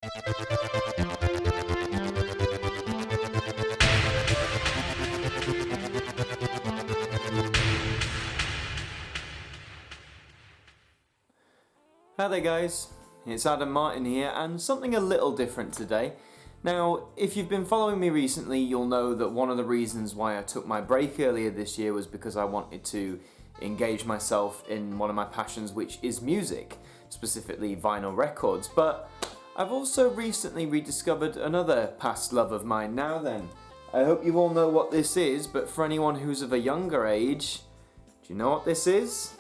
Hi there guys, it's Martyn here, and something a little different today. Now, if you've been following me recently, you'll know that one of the reasons why I took my break earlier this year was because I wanted to engage myself in one of my passions, which is music, specifically vinyl records. But I've also recently rediscovered another past love of mine. Now then, I hope you all know what this is, but for anyone who's of a younger age, do you know what this is?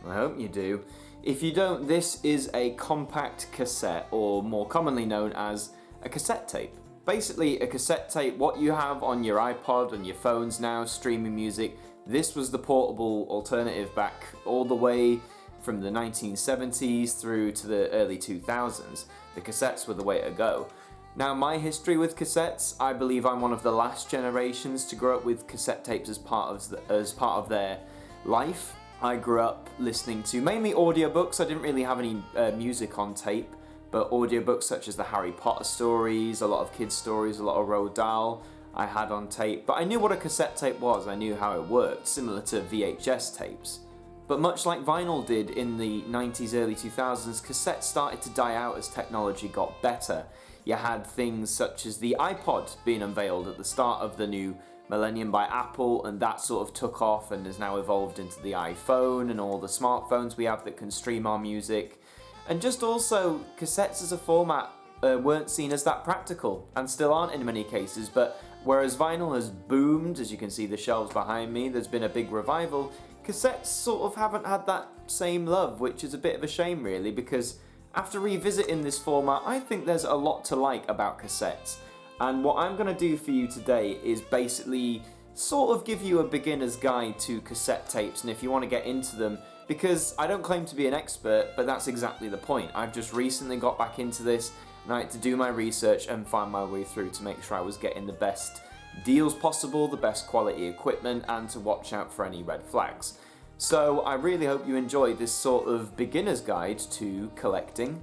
I hope you do. If you don't, this is a compact cassette, or more commonly known as a cassette tape. Basically, a cassette tape, what you have on your iPod, on your phones now, streaming music, this was the portable alternative back all the way from the 1970s through to the early 2000s. The cassettes were the way to go. Now, my history with cassettes, I believe I'm one of the last generations to grow up with cassette tapes as part of their life. I grew up listening to mainly audiobooks. I didn't really have any music on tape, but audiobooks such as the Harry Potter stories, a lot of kids' stories, a lot of Roald Dahl I had on tape. But I knew what a cassette tape was, I knew how it worked, similar to VHS tapes. But much like vinyl did in the 90s, early 2000s, cassettes started to die out as technology got better. You had things such as the iPod being unveiled at the start of the new millennium by Apple, and that sort of took off and has now evolved into the iPhone and all the smartphones we have that can stream our music. And just also, cassettes as a format weren't seen as that practical, and still aren't in many cases, but whereas vinyl has boomed, as you can see the shelves behind me, there's been a big revival, cassettes sort of haven't had that same love, which is a bit of a shame really, because after revisiting this format, I think there's a lot to like about cassettes. And what I'm going to do for you today is basically sort of give you a beginner's guide to cassette tapes, and if you want to get into them, because I don't claim to be an expert, but that's exactly the point. I've just recently got back into this, and I had to do my research and find my way through to make sure I was getting the best deals possible, the best quality equipment, and to watch out for any red flags. So I really hope you enjoy this sort of beginner's guide to collecting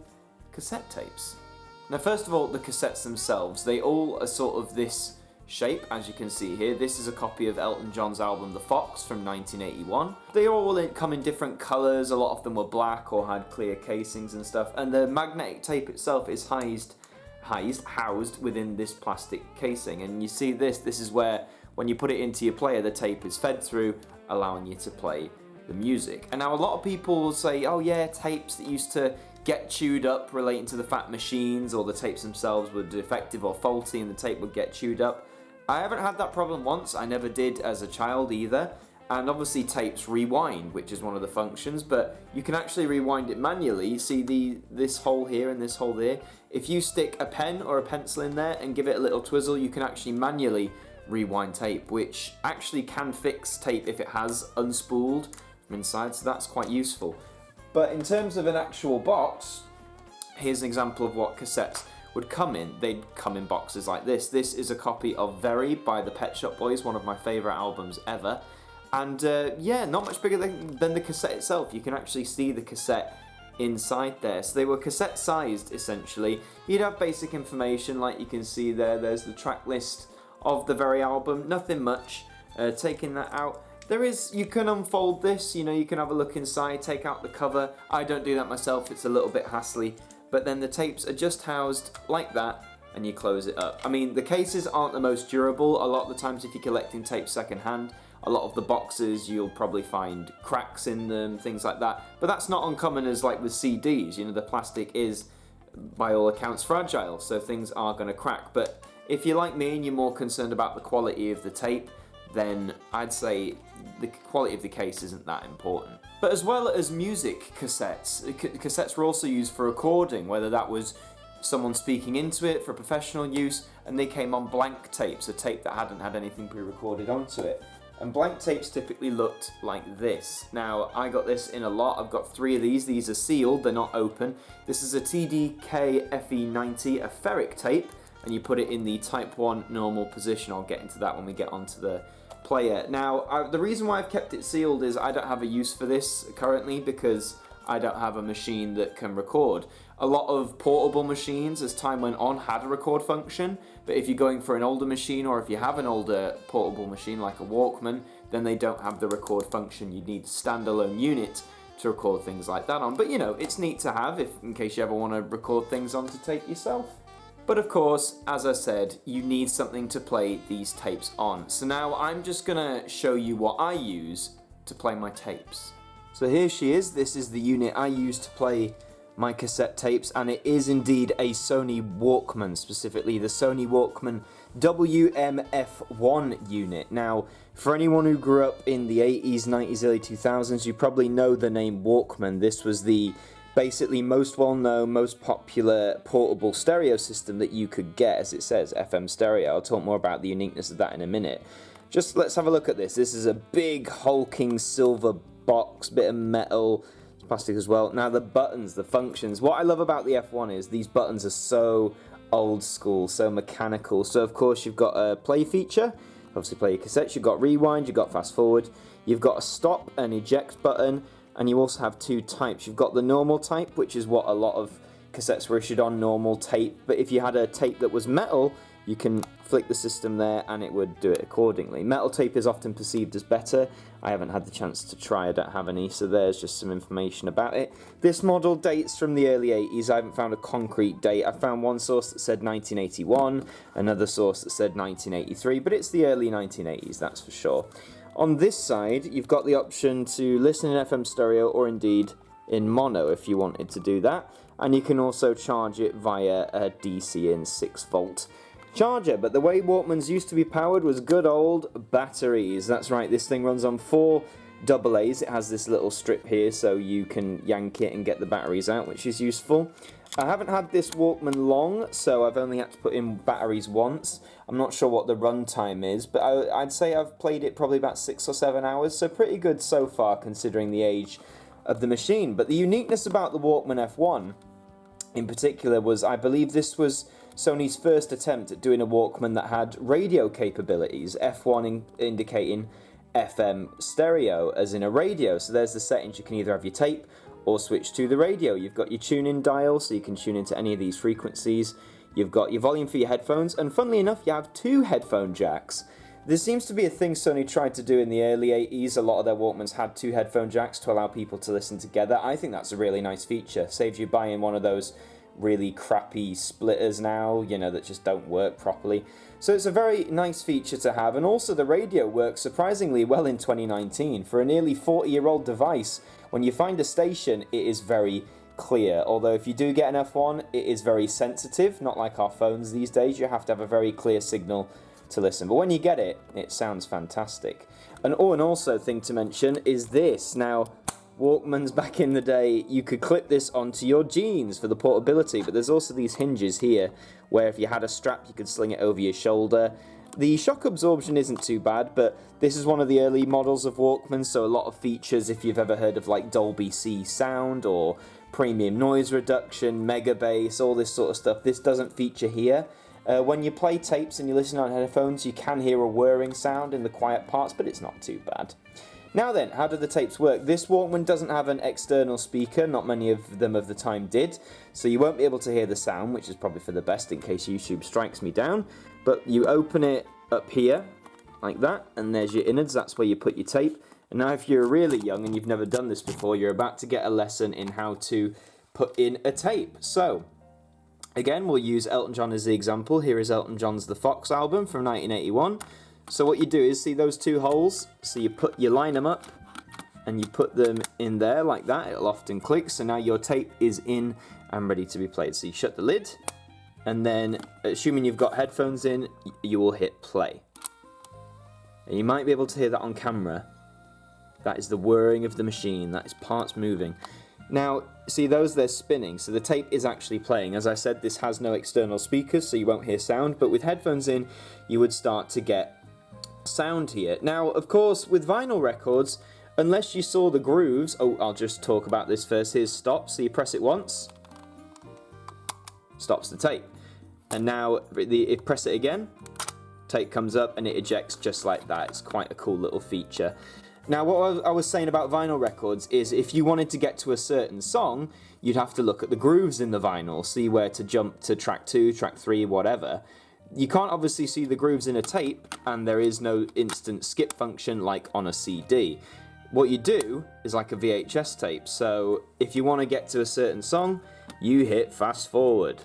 cassette tapes. Now, first of all, the cassettes themselves, they all are sort of this shape, as you can see here. This is a copy of Elton John's album The Fox from 1981. They all come in different colours, a lot of them were black or had clear casings and stuff, and the magnetic tape itself is housed within this plastic casing. And you see this is where, when you put it into your player, the tape is fed through, allowing you to play the music. And now a lot of people will say, oh yeah, tapes that used to get chewed up relating to the fact machines or the tapes themselves were defective or faulty and the tape would get chewed up. I haven't had that problem once, I never did as a child either. And obviously tapes rewind, which is one of the functions, but you can actually rewind it manually. You see this hole here and this hole there. If you stick a pen or a pencil in there and give it a little twizzle, you can actually manually rewind tape, which actually can fix tape if it has unspooled from inside, so that's quite useful. But in terms of an actual box, here's an example of what cassettes would come in. They'd come in boxes like this. This is a copy of Very by the Pet Shop Boys, one of my favourite albums ever. And yeah, not much bigger than the cassette itself. You can actually see the cassette inside there. So they were cassette sized essentially. You'd have basic information like you can see there. There's the track list of the Very album, nothing much. Taking that out, you can unfold this, you can have a look inside, take out the cover. I don't do that myself, it's a little bit hassly, but then the tapes are just housed like that and you close it up. I mean, the cases aren't the most durable. A lot of the times if you're collecting tapes secondhand, a lot of the boxes you'll probably find cracks in them, things like that, but that's not uncommon as like with CDs. The plastic is by all accounts fragile, so things are going to crack. But if you're like me and you're more concerned about the quality of the tape, then I'd say the quality of the case isn't that important. But as well as music cassettes, cassettes were also used for recording, whether that was someone speaking into it for professional use, and they came on blank tapes, a tape that hadn't had anything pre-recorded onto it. And blank tapes typically looked like this. Now, I got this in a lot. I've got 3 of these. These are sealed, they're not open. This is a TDK FE90, a ferric tape, and you put it in the Type 1 normal position. I'll get into that when we get onto the player. Now, the reason why I've kept it sealed is I don't have a use for this currently because I don't have a machine that can record. A lot of portable machines, as time went on, had a record function, but if you're going for an older machine, or if you have an older portable machine like a Walkman, then they don't have the record function. You need a standalone unit to record things like that on. But you know, it's neat to have in case you ever want to record things onto tape yourself. But of course, as I said, you need something to play these tapes on. So now I'm just gonna show you what I use to play my tapes. So here she is. This is the unit I use to play my cassette tapes, and it is indeed a Sony Walkman, specifically the Sony Walkman WMF1 unit. Now, for anyone who grew up in the 80s, 90s, early 2000s, you probably know the name Walkman. This was the basically most well-known, most popular portable stereo system that you could get, as it says, FM stereo. I'll talk more about the uniqueness of that in a minute. Just let's have a look at this. This is a big hulking silver box, bit of metal, plastic as well. Now the buttons, the functions, what I love about the F1 is these buttons are so old school, so mechanical. So of course you've got a play feature, obviously play your cassettes, you've got rewind, you've got fast forward, you've got a stop and eject button, and you also have two types. You've got the normal type, which is what a lot of cassettes were issued on, normal tape, but if you had a tape that was metal, you can flick the system there and it would do it accordingly. Metal tape is often perceived as better. I haven't had the chance to try, I don't have any, so there's just some information about it. This model dates from the early 80s. I haven't found a concrete date. I found one source that said 1981, another source that said 1983, but it's the early 1980s, that's for sure. On this side, you've got the option to listen in FM stereo or indeed in mono if you wanted to do that, and you can also charge it via a DC in 6-volt charger. But the way Walkmans used to be powered was good old batteries. That's right, this thing runs on 4 AA's. It has this little strip here so you can yank it and get the batteries out, which is useful. I haven't had this Walkman long, so I've only had to put in batteries once. I'm not sure what the run time is, but I'd say I've played it probably about 6 or 7 hours, so pretty good so far considering the age of the machine. But the uniqueness about the Walkman F1 in particular was, I believe this was Sony's first attempt at doing a Walkman that had radio capabilities, F1 indicating FM stereo as in a radio. So there's the settings. You can either have your tape or switch to the radio. You've got your tune-in dial, so you can tune into any of these frequencies. You've got your volume for your headphones, and funnily enough, you have 2 headphone jacks. This seems to be a thing Sony tried to do in the early 80s. A lot of their Walkmans had 2 headphone jacks to allow people to listen together. I think that's a really nice feature. Saves you buying one of those really crappy splitters now, you know, that just don't work properly. So it's a very nice feature to have, and also the radio works surprisingly well in 2019. For a nearly 40-year-old device, when you find a station, it is very clear. Although if you do get an F1, it is very sensitive, not like our phones these days. You have to have a very clear signal to listen. But when you get it, it sounds fantastic. And also thing to mention is this. Now, Walkmans back in the day, you could clip this onto your jeans for the portability, but there's also these hinges here where if you had a strap you could sling it over your shoulder. The shock absorption isn't too bad, but this is one of the early models of Walkman, so a lot of features, if you've ever heard of like Dolby C sound or premium noise reduction, mega bass, all this sort of stuff, this doesn't feature here. When you play tapes and you listen on headphones, you can hear a whirring sound in the quiet parts, but it's not too bad. Now then, how do the tapes work? This Walkman doesn't have an external speaker, not many of them of the time did, so you won't be able to hear the sound, which is probably for the best in case YouTube strikes me down. But you open it up here, like that, and there's your innards, that's where you put your tape. And now if you're really young and you've never done this before, you're about to get a lesson in how to put in a tape. So, again, we'll use Elton John as the example. Here is Elton John's The Fox album from 1981. So what you do is, see those 2 holes? So you line them up and you put them in there like that. It'll often click. So now your tape is in and ready to be played. So you shut the lid, and then, assuming you've got headphones in, you will hit play. And you might be able to hear that on camera. That is the whirring of the machine. That is parts moving. Now, see those? They're spinning, so the tape is actually playing. As I said, this has no external speakers, so you won't hear sound, but with headphones in, you would start to get sound here. Now, of course, with vinyl records, unless you saw the grooves, I'll just talk about this first. Here's stop, so you press it once, stops the tape. And now, if you press it again, tape comes up and it ejects just like that. It's quite a cool little feature. Now, what I was saying about vinyl records is if you wanted to get to a certain song, you'd have to look at the grooves in the vinyl, see where to jump to track 2, track 3, whatever. You can't obviously see the grooves in a tape, and there is no instant skip function like on a CD. What you do is like a VHS tape, so if you want to get to a certain song, you hit fast forward.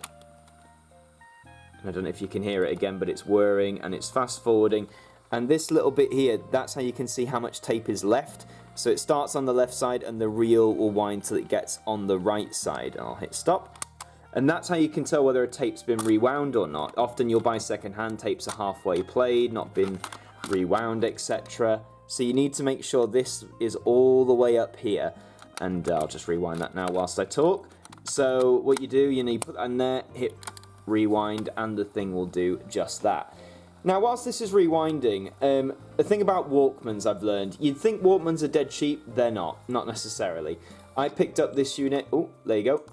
I don't know if you can hear it again, but it's whirring and it's fast forwarding. And this little bit here, that's how you can see how much tape is left. So it starts on the left side and the reel will wind till it gets on the right side. I'll hit stop. And that's how you can tell whether a tape's been rewound or not. Often you'll buy second-hand tapes are halfway played, not been rewound, etc. So you need to make sure this is all the way up here. And I'll just rewind that now whilst I talk. So what you do, you need to put that in there, hit rewind, and the thing will do just that. Now, whilst this is rewinding, the thing about Walkmans I've learned, you'd think Walkmans are dead cheap. They're not necessarily. I picked up this unit. Oh, there you go.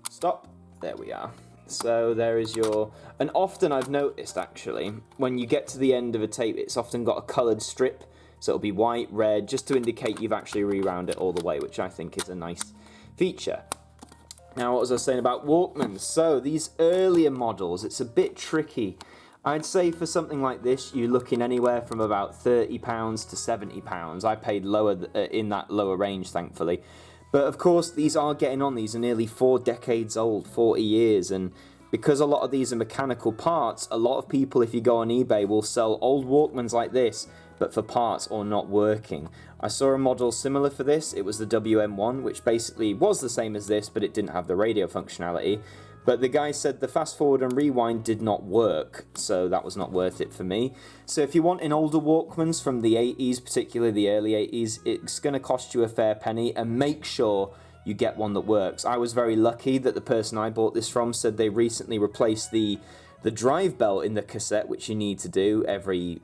Stop. There we are. So there is your... And often I've noticed, actually, when you get to the end of a tape, it's often got a coloured strip. So it'll be white, red, just to indicate you've actually rewound it all the way, which I think is a nice feature. Now, what was I saying about Walkmans? So, these earlier models, it's a bit tricky. I'd say for something like this, you're looking anywhere from about £30 to £70. I paid lower in that lower range, thankfully. But of course, these are getting on. These are nearly 4 decades old, 40 years. And because a lot of these are mechanical parts, a lot of people, if you go on eBay, will sell old Walkmans like this, but for parts or not working. I saw a model similar for this. It was the WM1, which basically was the same as this, but it didn't have the radio functionality. But the guy said the fast forward and rewind did not work, so that was not worth it for me. So if you want an older Walkmans from the 80s, particularly the early 80s, it's going to cost you a fair penny, and make sure you get one that works. I was very lucky that the person I bought this from said they recently replaced the drive belt in the cassette, which you need to do every,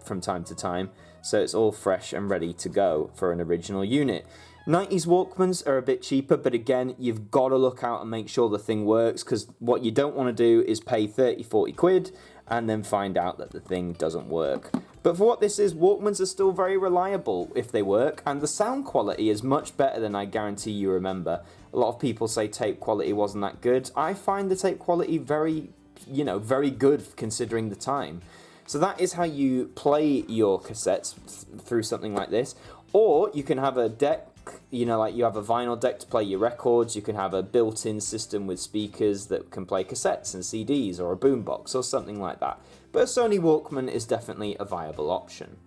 from time to time. So it's all fresh and ready to go for an original unit. 90s Walkmans are a bit cheaper, but again, you've got to look out and make sure the thing works, because what you don't want to do is pay 30, 40 quid and then find out that the thing doesn't work. But for what this is, Walkmans are still very reliable if they work, and the sound quality is much better than I guarantee you remember. A lot of people say tape quality wasn't that good. I find the tape quality very good considering the time. So that is how you play your cassettes through something like this. Or you can have a deck, like you have a vinyl deck to play your records. You can have a built-in system with speakers that can play cassettes and CDs, or a boombox or something like that. But a Sony Walkman is definitely a viable option.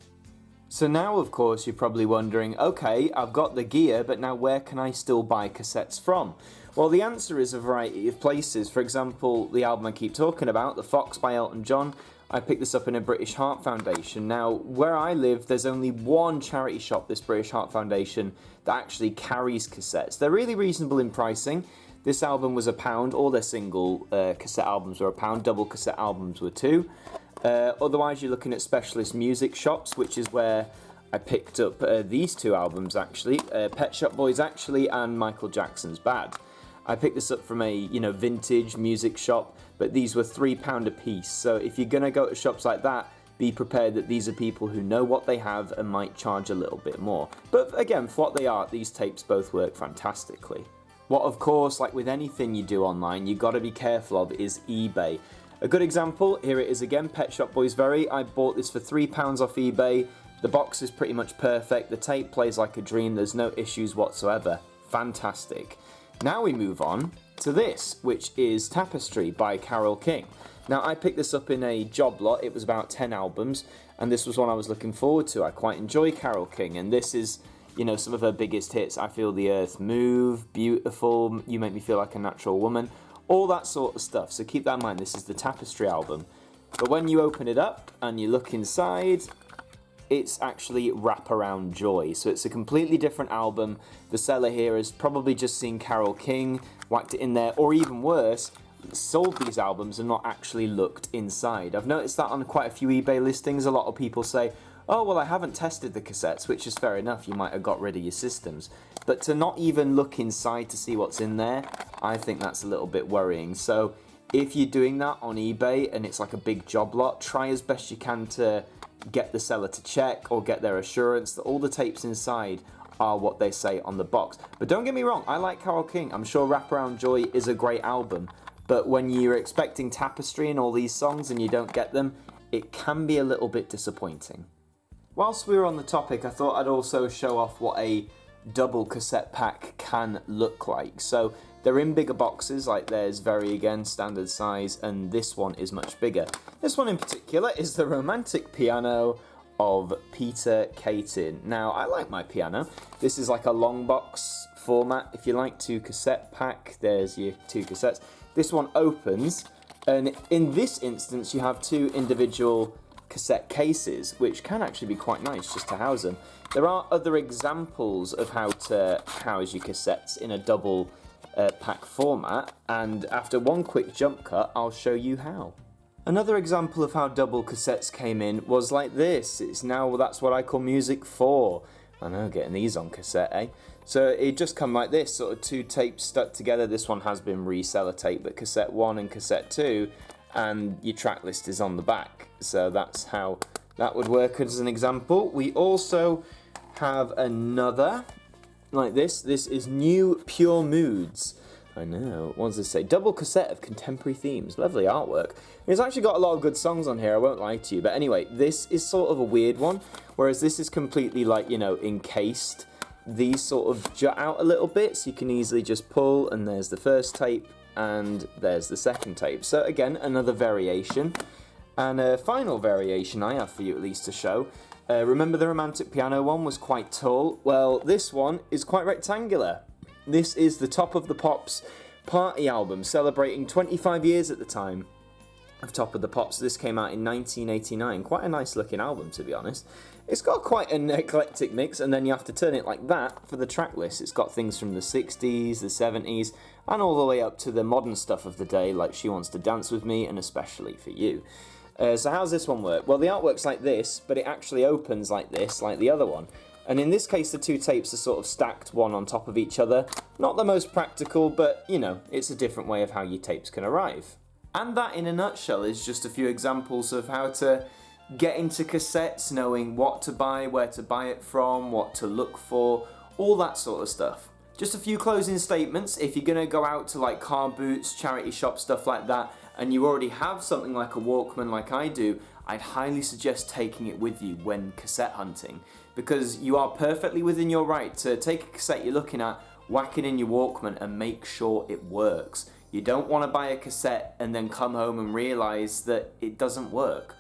So now, of course, you're probably wondering, okay, I've got the gear, but now where can I still buy cassettes from? Well, the answer is a variety of places. For example, the album I keep talking about, The Fox by Elton John, I picked this up in a British Heart Foundation. Now, where I live, there's only one charity shop, this British Heart Foundation, that actually carries cassettes. They're really reasonable in pricing. This album was £1, all their single cassette albums were £1, double cassette albums were £2. Otherwise, you're looking at specialist music shops, which is where I picked up these 2 albums, actually. Pet Shop Boys, actually, and Michael Jackson's Bad. I picked this up from a, vintage music shop, but these were £3 a piece. So if you're going to go to shops like that, be prepared that these are people who know what they have and might charge a little bit more. But again, for what they are, these tapes both work fantastically. What, of course, like with anything you do online, you've got to be careful of is eBay. A good example, here it is again, Pet Shop Boys Very. I bought this for £3 off eBay. The box is pretty much perfect. The tape plays like a dream. There's no issues whatsoever. Fantastic. Now we move on to this, which is Tapestry by Carole King. Now, I picked this up in a job lot. It was about 10 albums, and this was one I was looking forward to. I quite enjoy Carole King, and this is, some of her biggest hits. I Feel the Earth Move, Beautiful, You Make Me Feel Like a Natural Woman, all that sort of stuff. So keep that in mind, this is the Tapestry album. But when you open it up and you look inside, it's actually Wraparound Joy. So it's a completely different album. The seller here has probably just seen Carole King, whacked it in there, or even worse, sold these albums and not actually looked inside. I've noticed that on quite a few eBay listings. A lot of people say, oh, well, I haven't tested the cassettes, which is fair enough. You might have got rid of your systems. But to not even look inside to see what's in there, I think that's a little bit worrying. So if you're doing that on eBay and it's like a big job lot, try as best you can to get the seller to check or get their assurance that all the tapes inside are what they say on the box. But don't get me wrong, I like Carole King. I'm sure Wraparound Joy is a great album, but when you're expecting Tapestry and all these songs and you don't get them, it can be a little bit disappointing. Whilst we were on the topic, I thought I'd also show off what a double cassette pack can look like. So they're in bigger boxes, like there's Very Again, standard size, and this one is much bigger. This one in particular is the Romantic Piano of Peter Caton. Now, I like my piano. This is like a long box format, if you like, 2 cassette pack. There's your 2 cassettes. This one opens, and in this instance you have 2 individual cassette cases, which can actually be quite nice just to house them. There are other examples of how to house your cassettes in a double pack format, and after one quick jump cut I'll show you how. Another example of how double cassettes came in was like this. It's now, that's what I call music 4. I know, getting these on cassette, eh? So it just come like this, sort of 2 tapes stuck together. This one has been resellotape, but cassette 1 and cassette 2, and your track list is on the back. So that's how that would work as an example. We also have another like this. This is New Pure Moods. I know, what does this say? Double cassette of contemporary themes. Lovely artwork. It's actually got a lot of good songs on here, I won't lie to you. But anyway, this is sort of a weird one, whereas this is completely like, you know, encased. These sort of jut out a little bit, so you can easily just pull, and there's the first tape, and there's the second tape. So again, another variation. And a final variation I have for you at least to show. Remember the Romantic Piano one was quite tall? Well, this one is quite rectangular. This is the Top of the Pops party album, celebrating 25 years at the time of Top of the Pops. This came out in 1989. Quite a nice looking album, to be honest. It's got quite an eclectic mix, and then you have to turn it like that for the track list. It's got things from the 60s, the 70s, and all the way up to the modern stuff of the day, like She Wants to Dance With Me, and Especially For You. So how's this one work? Well, the artwork's like this, but it actually opens like this, like the other one. And in this case, the 2 tapes are sort of stacked one on top of each other. Not the most practical, but, you know, it's a different way of how your tapes can arrive. And that, in a nutshell, is just a few examples of how to get into cassettes, knowing what to buy, where to buy it from, what to look for, all that sort of stuff. Just a few closing statements. If you're going to go out to like car boots, charity shops, stuff like that, and you already have something like a Walkman like I do, I'd highly suggest taking it with you when cassette hunting, because you are perfectly within your right to take a cassette you're looking at, whack it in your Walkman, and make sure it works. You don't want to buy a cassette and then come home and realise that it doesn't work.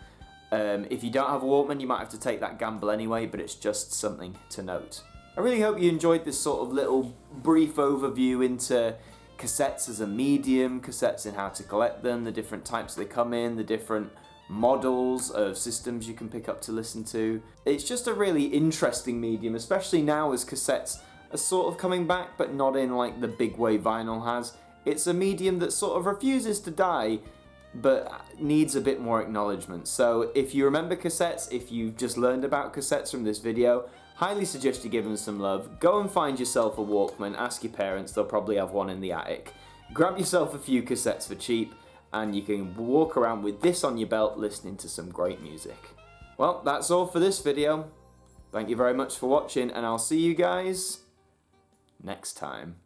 If you don't have a Walkman, you might have to take that gamble anyway, but it's just something to note. I really hope you enjoyed this sort of little brief overview into cassettes as a medium, cassettes and how to collect them, the different types they come in, the different models of systems you can pick up to listen to. It's just a really interesting medium, especially now as cassettes are sort of coming back, but not in like the big way vinyl has. It's a medium that sort of refuses to die, but needs a bit more acknowledgement. So if you remember cassettes, if you've just learned about cassettes from this video, highly suggest you give them some love. Go and find yourself a Walkman, ask your parents, they'll probably have one in the attic. Grab yourself a few cassettes for cheap, and you can walk around with this on your belt listening to some great music. Well, that's all for this video. Thank you very much for watching, and I'll see you guys next time.